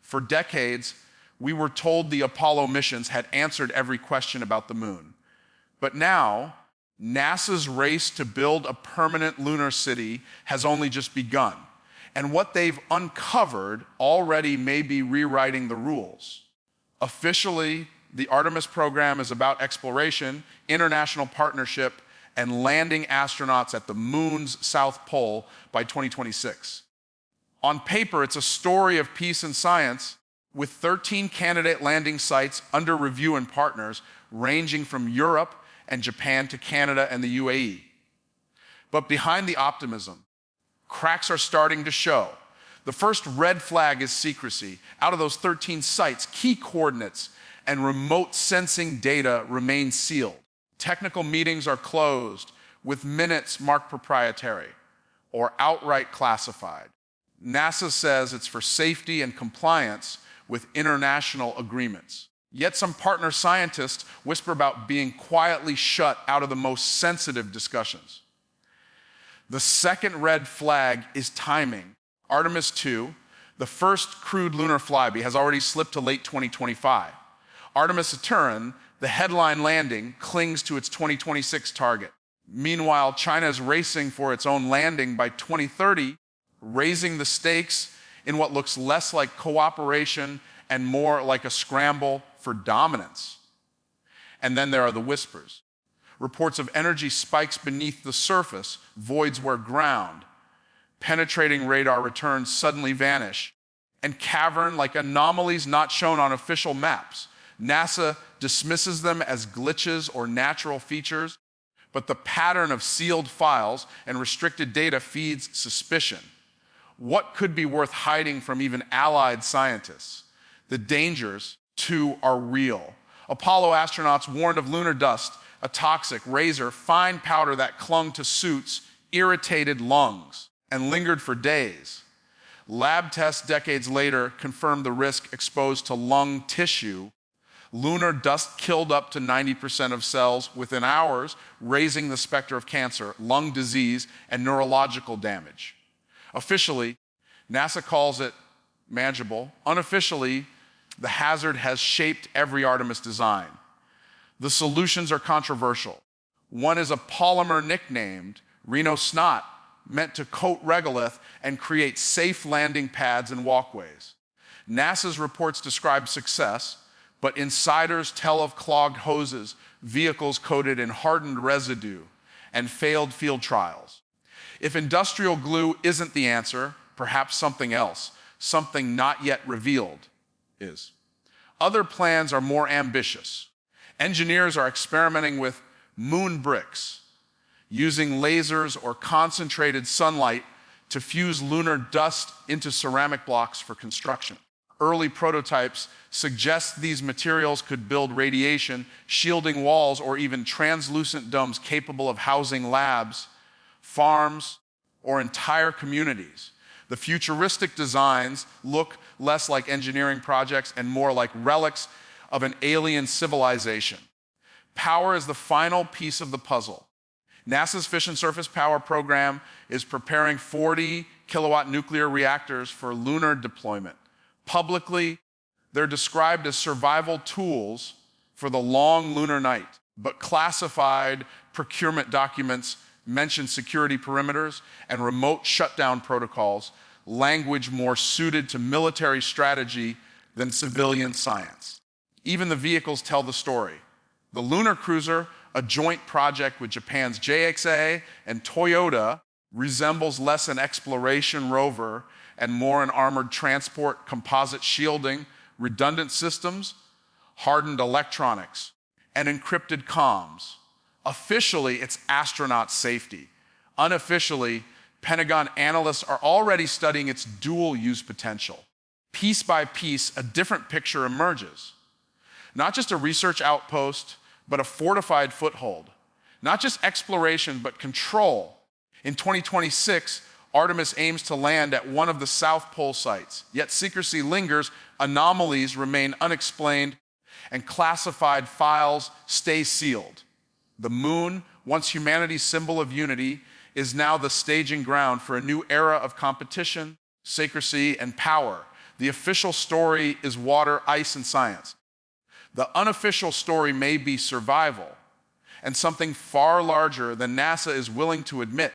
For decades, we were told the Apollo missions had answered every question about the moon. But now, NASA's race to build a permanent lunar city has only just begun. And what they've uncovered already may be rewriting the rules. Officially, the Artemis program is about exploration, international partnership, and landing astronauts at the moon's south pole by 2026. On paper, it's a story of peace and science, with 13 candidate landing sites under review and partners ranging from Europe and Japan to Canada and the UAE. But behind the optimism, cracks are starting to show. The first red flag is secrecy. Out of those 13 sites, key coordinates and remote sensing data remain sealed. Technical meetings are closed, with minutes marked proprietary or outright classified. NASA says it's for safety and compliance with international agreements. Yet some partner scientists whisper about being quietly shut out of the most sensitive discussions. The second red flag is timing. Artemis 2, the first crewed lunar flyby, has already slipped to late 2025. Artemis Saturn, the headline landing, clings to its 2026 target. Meanwhile, China is racing for its own landing by 2030, raising the stakes in what looks less like cooperation and more like a scramble for dominance. And then there are the whispers. Reports of energy spikes beneath the surface, voids where ground, penetrating radar returns suddenly vanish, and cavern-like anomalies not shown on official maps. NASA dismisses them as glitches or natural features, but the pattern of sealed files and restricted data feeds suspicion. What could be worth hiding from even allied scientists? The dangers, too, are real. Apollo astronauts warned of lunar dust, a toxic, razor, fine powder that clung to suits, irritated lungs, and lingered for days. Lab tests decades later confirmed the risk exposed to lung tissue. Lunar dust killed up to 90% of cells within hours, raising the specter of cancer, lung disease, and neurological damage. Officially, NASA calls it manageable. Unofficially, the hazard has shaped every Artemis design. The solutions are controversial. One is a polymer nicknamed Reno Snot, meant to coat regolith and create safe landing pads and walkways. NASA's reports describe success, but insiders tell of clogged hoses, vehicles coated in hardened residue, and failed field trials. If industrial glue isn't the answer, perhaps something else, something not yet revealed, is. Other plans are more ambitious. Engineers are experimenting with moon bricks, using lasers or concentrated sunlight to fuse lunar dust into ceramic blocks for construction. Early prototypes suggest these materials could build radiation, shielding walls, or even translucent domes capable of housing labs, farms, or entire communities. The futuristic designs look less like engineering projects and more like relics of an alien civilization. Power is the final piece of the puzzle. NASA's Fission Surface Power program is preparing 40 kilowatt nuclear reactors for lunar deployment. Publicly, they're described as survival tools for the long lunar night, but classified procurement documents mention security perimeters and remote shutdown protocols, language more suited to military strategy than civilian science. Even the vehicles tell the story. The lunar cruiser, a joint project with Japan's JXA and Toyota, resembles less an exploration rover and more an armored transport, composite shielding, redundant systems, hardened electronics, and encrypted comms. Officially, it's astronaut safety. Unofficially, Pentagon analysts are already studying its dual-use potential. Piece by piece, a different picture emerges. Not just a research outpost, but a fortified foothold. Not just exploration, but control. In 2026, Artemis aims to land at one of the South Pole sites, yet secrecy lingers, anomalies remain unexplained, and classified files stay sealed. The moon, once humanity's symbol of unity, is now the staging ground for a new era of competition, secrecy, and power. The official story is water, ice, and science. The unofficial story may be survival and something far larger than NASA is willing to admit.